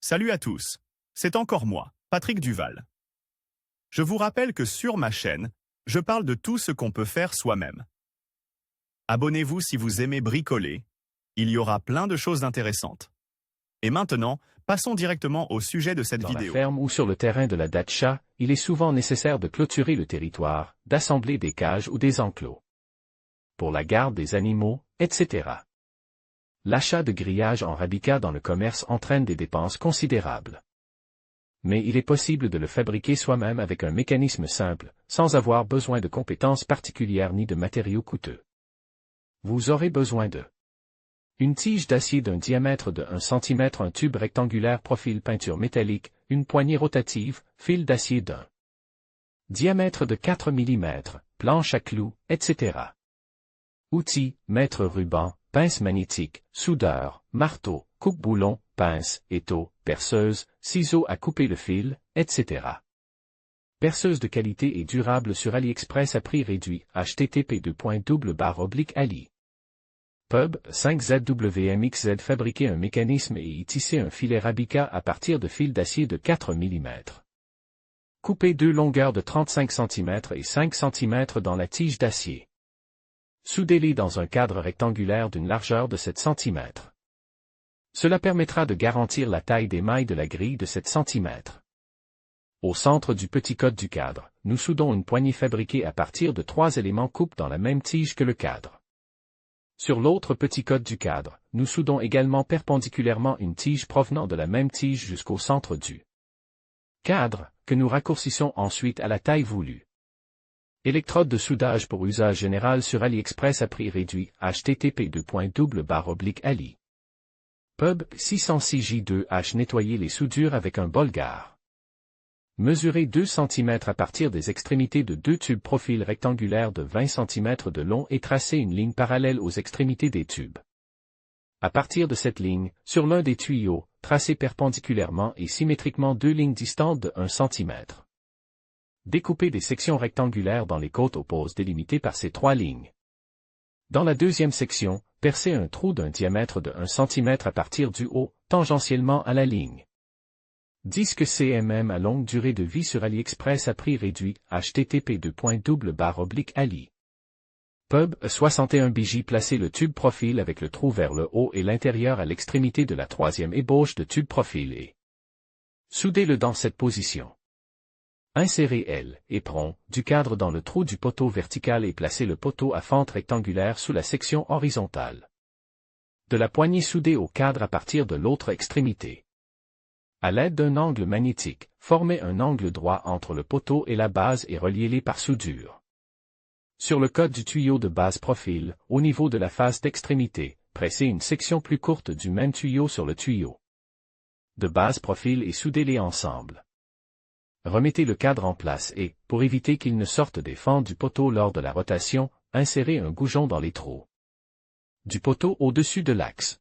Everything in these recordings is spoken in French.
Salut à tous, c'est encore moi, Patrick Duval. Je vous rappelle que sur ma chaîne, je parle de tout ce qu'on peut faire soi-même. Abonnez-vous si vous aimez bricoler, il y aura plein de choses intéressantes. Et maintenant, passons directement au sujet de cette vidéo. Dans la ferme ou sur le terrain de la datcha, il est souvent nécessaire de clôturer le territoire, d'assembler des cages ou des enclos. Pour la garde des animaux, etc. L'achat de grillage en rabica dans le commerce entraîne des dépenses considérables. Mais il est possible de le fabriquer soi-même avec un mécanisme simple, sans avoir besoin de compétences particulières ni de matériaux coûteux. Vous aurez besoin de une tige d'acier d'un diamètre de 1 cm, un tube rectangulaire profil peinture métallique, une poignée rotative, fil d'acier d'un diamètre de 4 mm, planche à clous, etc. Outils, mètre ruban, pince magnétique, soudeur, marteau, coupe-boulon, pince, étau, perceuse, ciseaux à couper le fil, etc. Perceuse de qualité et durable sur AliExpress à prix réduit, http://ali. Pub 5ZWMXZ fabriquer un mécanisme et y tisser un filet rabica à partir de fil d'acier de 4 mm. Couper deux longueurs de 35 cm et 5 cm dans la tige d'acier. Soudez-les dans un cadre rectangulaire d'une largeur de 7 cm. Cela permettra de garantir la taille des mailles de la grille de 7 cm. Au centre du petit côté du cadre, nous soudons une poignée fabriquée à partir de 3 éléments coupe dans la même tige que le cadre. Sur l'autre petit côté du cadre, nous soudons également perpendiculairement une tige provenant de la même tige jusqu'au centre du cadre, que nous raccourcissons ensuite à la taille voulue. Électrode de soudage pour usage général sur AliExpress à prix réduit, http://ali. Pub 606J2H nettoyer les soudures avec un bolgar. Mesurez 2 cm à partir des extrémités de deux tubes profil rectangulaire de 20 cm de long et tracez une ligne parallèle aux extrémités des tubes. À partir de cette ligne, sur l'un des tuyaux, tracez perpendiculairement et symétriquement deux lignes distantes de 1 cm. Découpez des sections rectangulaires dans les côtes opposées délimitées par ces trois lignes. Dans la deuxième section, percez un trou d'un diamètre de 1 cm à partir du haut, tangentiellement à la ligne. Disque CMM à longue durée de vie sur AliExpress à prix réduit, http://ali. Pub 61 BJ placez le tube profil avec le trou vers le haut et l'intérieur à l'extrémité de la troisième ébauche de tube profil et soudez-le dans cette position. Insérez L, éperon, du cadre dans le trou du poteau vertical et placez le poteau à fente rectangulaire sous la section horizontale. De la poignée soudée au cadre à partir de l'autre extrémité. À l'aide d'un angle magnétique, formez un angle droit entre le poteau et la base et reliez-les par soudure. Sur le côté du tuyau de base profil, au niveau de la face d'extrémité, pressez une section plus courte du même tuyau sur le tuyau de base profil et soudez-les ensemble. Remettez le cadre en place et, pour éviter qu'il ne sorte des fentes du poteau lors de la rotation, insérez un goujon dans les trous du poteau au-dessus de l'axe.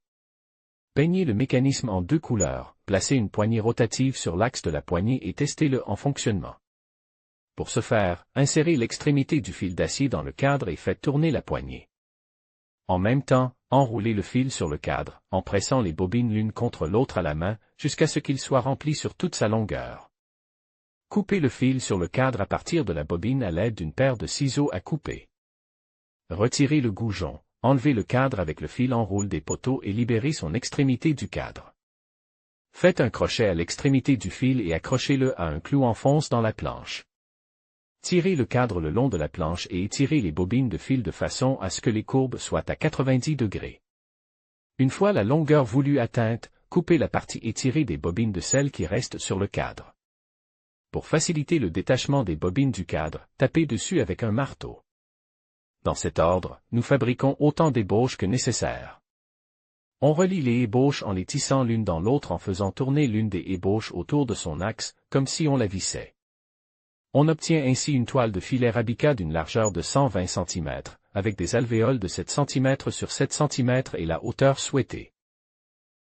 Peignez le mécanisme en deux couleurs, placez une poignée rotative sur l'axe de la poignée et testez-le en fonctionnement. Pour ce faire, insérez l'extrémité du fil d'acier dans le cadre et faites tourner la poignée. En même temps, enroulez le fil sur le cadre, en pressant les bobines l'une contre l'autre à la main, jusqu'à ce qu'il soit rempli sur toute sa longueur. Coupez le fil sur le cadre à partir de la bobine à l'aide d'une paire de ciseaux à couper. Retirez le goujon. Enlevez le cadre avec le fil enroule des poteaux et libérez son extrémité du cadre. Faites un crochet à l'extrémité du fil et accrochez-le à un clou en fonce dans la planche. Tirez le cadre le long de la planche et étirez les bobines de fil de façon à ce que les courbes soient à 90 degrés. Une fois la longueur voulue atteinte, coupez la partie étirée des bobines de celles qui restent sur le cadre. Pour faciliter le détachement des bobines du cadre, tapez dessus avec un marteau. Dans cet ordre, nous fabriquons autant d'ébauches que nécessaire. On relie les ébauches en les tissant l'une dans l'autre en faisant tourner l'une des ébauches autour de son axe, comme si on la vissait. On obtient ainsi une toile de filet rabica d'une largeur de 120 cm, avec des alvéoles de 7 cm sur 7 cm et la hauteur souhaitée.